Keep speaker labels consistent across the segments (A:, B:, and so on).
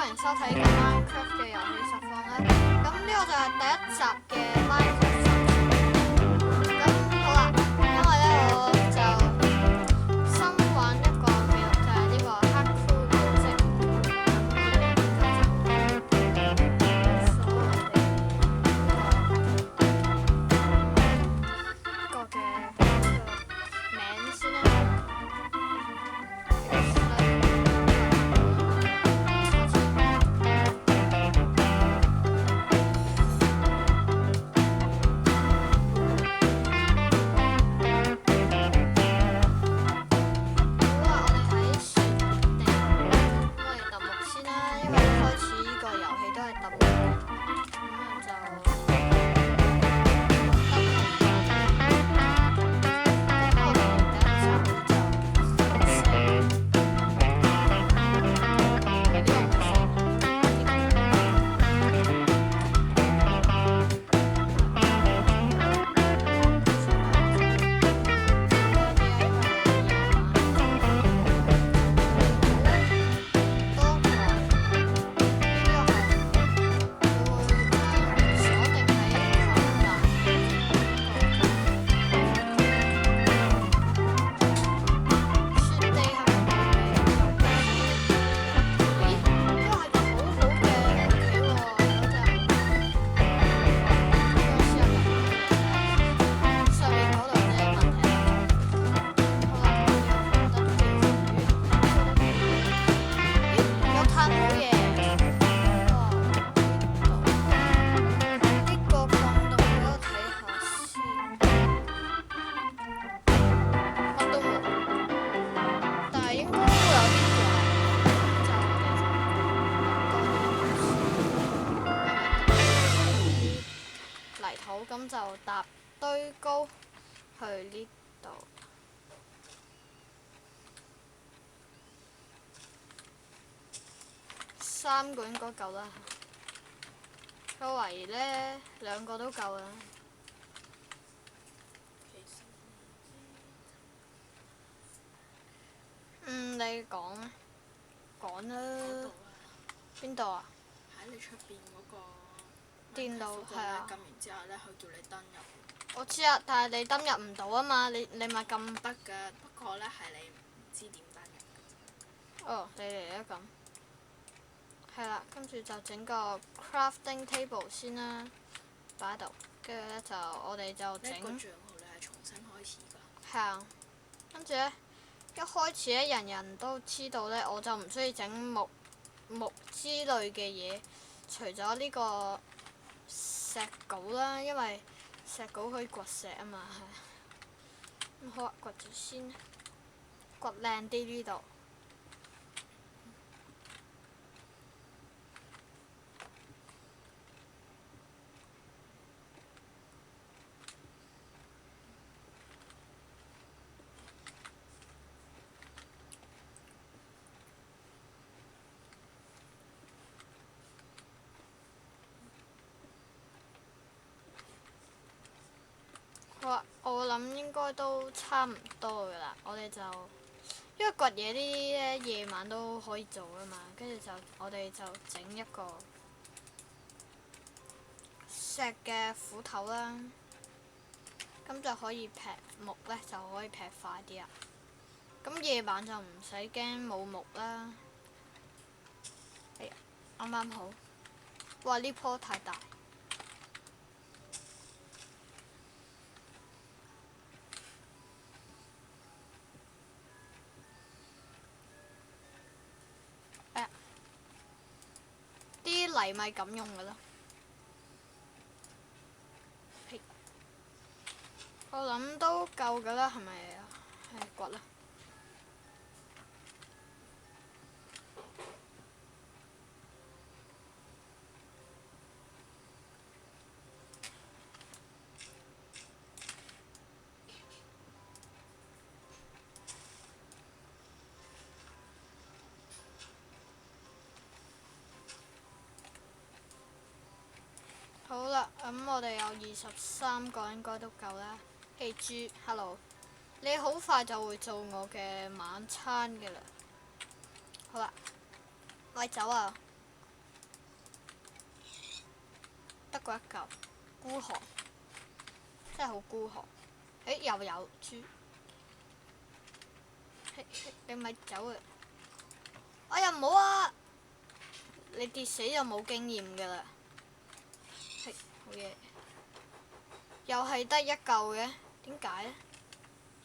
A: 歡迎收睇呢個 Minecraft 嘅遊戲實況啦。咁呢個就係第一集嘅 Minecraft 實況。咁好啦，因為咧我就新玩一個記錄，就係呢個黑酷古蹟。所謂個嘅名先啦。咁就搭堆高去呢度，三個應該夠啦。周圍呢兩個都夠啦。你講啊，講啦。邊度啊？
B: 喺你出邊嗰個
A: 電腦係啊。
B: 撳完之後咧，佢叫你登入。
A: 我知啊，但係你登入唔到啊嘛，你咪撳
B: 得㗎，不過咧係你唔知點登入㗎啫。
A: 哦，你嚟啦咁。係啦，跟住就整個 crafting table 先啦，擺喺度。跟住咧就我哋就整。
B: 呢個帳號你係重新開始㗎。
A: 係啊，跟住咧，一開始咧人人都知道咧，我就唔需要整木之類嘅嘢，除咗呢個石稿啦，因為石稿可以掘石啊嘛，係。咁好啊，掘住先，掘靚啲呢度。好啊，我諗應該都差唔多噶啦，我哋就因為掘嘢呢啲咧夜晚都可以做啊嘛，跟住就我哋就整一個石嘅斧頭啦，咁就可以劈木咧，就可以劈快啲啊。咁夜晚就唔使驚冇木啦。哎呀，啱啱好。哇！呢棵太大。啲泥咪咁用噶啦。我諗都夠噶啦，係咪啊？係掘啦。好啦，咁我哋有23個應該都夠啦。嘿豬 ，hello， 你好快就會做我嘅晚餐嘅啦。好啦，喂，走啊！得嗰一嚿，孤寒，真係好孤寒。誒又有豬，你咪走啊！哎呀唔好啊！你跌死就冇經驗㗎啦。係好嘢，又係得一嚿嘅，點解呢？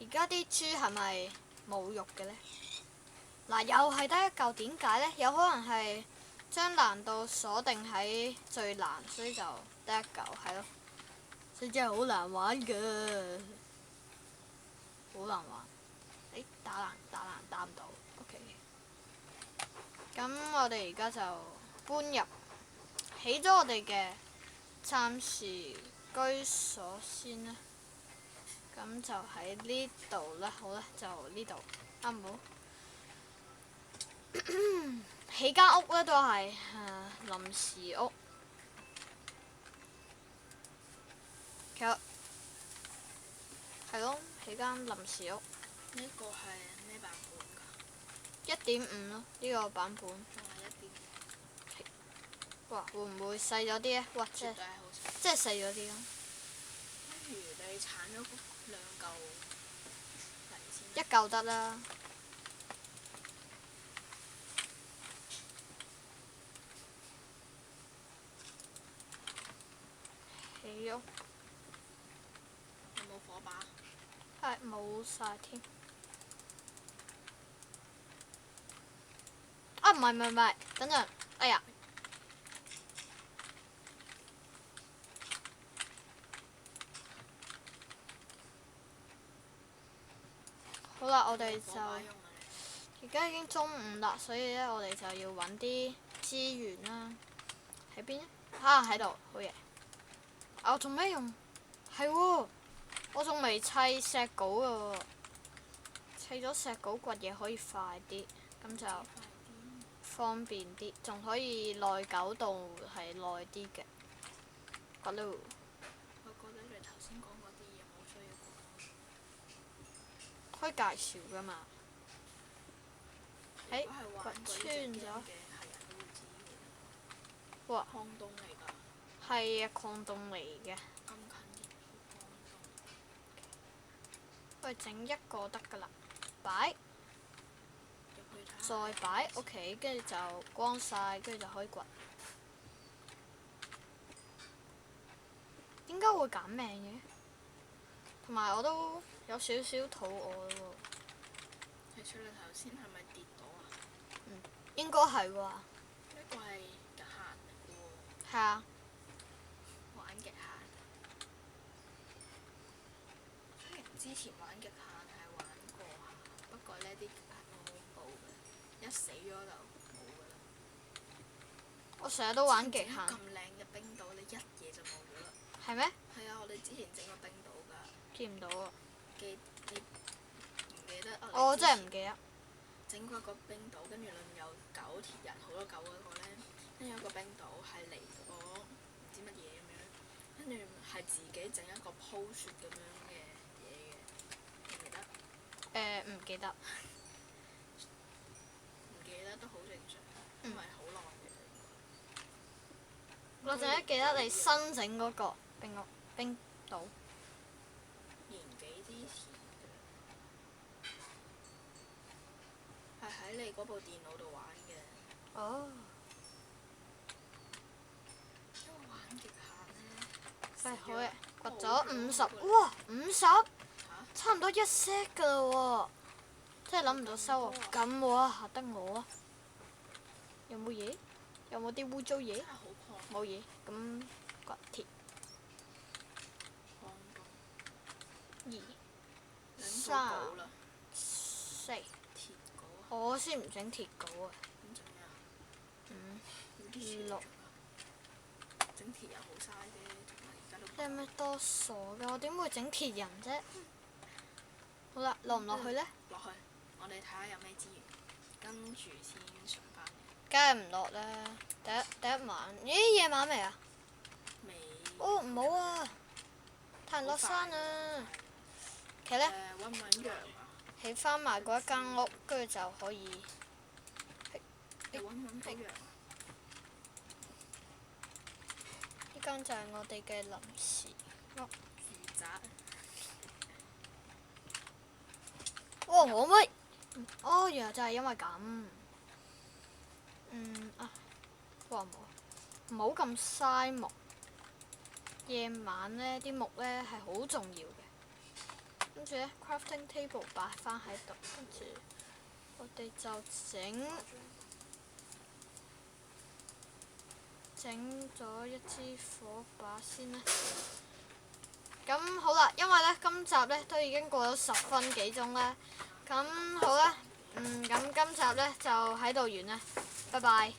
A: 而家啲豬係咪冇肉嘅呢？嗱，又係得一嚿，點解呢？有可能係將難度鎖定喺最難，所以就得一嚿，係咯。所以真係好難玩㗎，好難玩。誒，打唔到。OK。咁我哋而家就搬入起咗我哋嘅暫時居所先啦。咁就喺呢度啦，好啦，就呢度啱唔好？起間屋咧都係臨時屋，其實係咯，起間臨時屋。
B: 呢個係咩版本㗎
A: 1.5咯，呢個版本。
B: 1.5。
A: 哇！會唔會細咗啲咧？哇！
B: 絕對係好細。
A: 即係細咗啲咯。
B: 不如你鏟咗2嚿泥先。
A: 一嚿得啦。起屋。
B: 有冇火把？
A: 係冇晒添。啊！唔係，等陣，哎呀！好啦，我哋就而家已經中午啦，所以咧我哋就要揾啲資源啦。喺邊？啊，喺度，好嘢！我仲咩用？係喎，我仲未砌石稿㗎喎。砌咗石稿掘嘢可以快啲，咁就方便啲，仲可以耐久度係耐啲嘅。掘咯！
B: 我覺得你頭先講嗰啲嘢冇需要講。
A: 可以介紹㗎嘛？誒，
B: 掘
A: 穿咗。
B: 哇！
A: 哇！
B: 礦洞嚟㗎。
A: 係啊，礦洞嚟嘅。
B: 咁近嘅礦洞。
A: 我哋整一個得㗎啦，擺。再擺，OK，跟住就光晒，跟住就可以掘。點解會減命嘅？同埋我都有少少肚餓咯喎。
B: 你出嚟頭先係咪跌到啊？
A: 應該係啩。
B: 呢個係極限嚟嘅喎。
A: 係啊。
B: 玩極限。雖然之前玩極限係玩過下，不過呢啲極限好恐怖嘅，一死咗就冇㗎啦。
A: 我成日都玩極限。
B: 咁靚嘅冰島，你一嘢就冇咗啦。
A: 係咩？
B: 係啊，我哋之前整過冰島㗎。
A: 見唔到啊！
B: 唔記得啊？
A: 我真係唔記得。
B: 整過一個冰島，跟住裏面有9鐵人，好多9嗰個咧，跟住有一個冰島係嚟咗唔知乜嘢咁樣，跟住係自己整一個鋪雪咁樣嘅嘢嘅，記唔記得？
A: 唔記得。
B: 唔記得都好正常，因為好耐嘅啦。
A: 我淨係記得你新整嗰個冰島。
B: 年幾之前嘅，係喺你嗰部電腦度玩嘅。
A: 哦。
B: 因為玩極限咧。
A: 好嘅，掘咗50，哇！50，差唔多1 set 㗎啦喎，真係諗唔到收啊！咁喎，嚇得我啊！有冇嘢？有冇啲污糟嘢？
B: 真係好礦。
A: 冇嘢，咁掘鐵。
B: 礦洞。
A: 2、
B: 整
A: 3、
B: 稿啦。
A: 4。
B: 鐵稿啊。
A: 我先唔整鐵稿啊。
B: 點整啊
A: 5、
B: 要啲
A: 6。
B: 整鐵又好嘥啫，同埋而家都。
A: 你係咪多傻㗎？我點會整鐵人啫？好啦，落唔落去呢？
B: 落去，我哋睇下有咩資源，跟住先上翻嚟。
A: 梗係唔落啦！第一晚，咦？夜晚未啊？
B: 未。
A: 哦，唔好啊！太陽落山啊！其實呢，
B: 揾唔揾羊啊？
A: 起翻埋嗰一間屋，跟住就可以。
B: 你揾唔揾到羊啊？
A: 呢間就係我哋嘅臨時屋。
B: 住宅。
A: 哇！我咪哦，原來就係因為咁。哇唔好咁嘥木。夜晚呢啲木呢係好重要嘅。跟住呢 crafting table 擺翻喺度，跟住我哋就整咗一支火把先啦。咁好啦，因為呢今集呢都已經過咗10分幾鐘啦。咁好啦，咁今集呢就喺度完啦，拜拜。